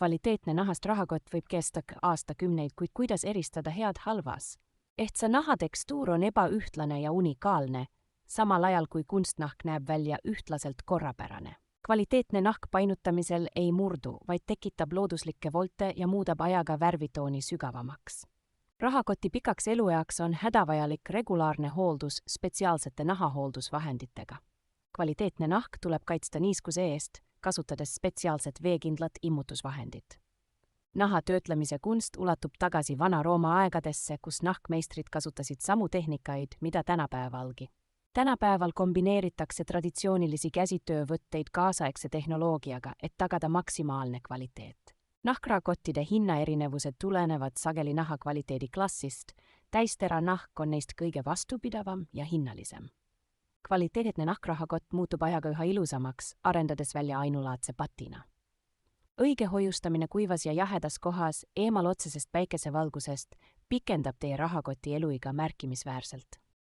Kvaliteetne nahast rahakott võib kesta aastakümneid, kuid kuidas eristada head halvas? Ehtsa naha tekstuur on ebaühtlane ja unikaalne, samal ajal kui kunstnahk näeb välja ühtlaselt korrapärane. Kvaliteetne nahk painutamisel ei murdu, vaid tekitab looduslikke volte ja muudab ajaga värvitooni sügavamaks. Rahakoti pikaks elueaks on hädavajalik regulaarne hooldus spetsiaalsete nahahooldusvahenditega. Kvaliteetne nahk tuleb kaitsta niiskuse eest, kasutades spetsiaalset veekindlat immutusvahendit. Naha töötlemise kunst ulatub tagasi Vana-Rooma aegadesse, kus nahkmeistrid kasutasid samu tehnikaid, mida tänapäevalgi. Tänapäeval kombineeritakse traditsioonilisi käsitöövõtteid kaasaegse tehnoloogiaga, et tagada maksimaalne kvaliteet. Nahkrakottide hinnaerinevused tulenevad sageli naha kvaliteedi klassist, täistera nahk on neist kõige vastupidavam ja hinnalisem. Kvaliteetne nahkrahakott muutub ajaga üha ilusamaks, arendades välja ainulaadse patina. Õige hoiustamine kuivas ja jahedas kohas eemal otsesest päikesevalgusest pikendab teie rahakoti eluiga märkimisväärselt.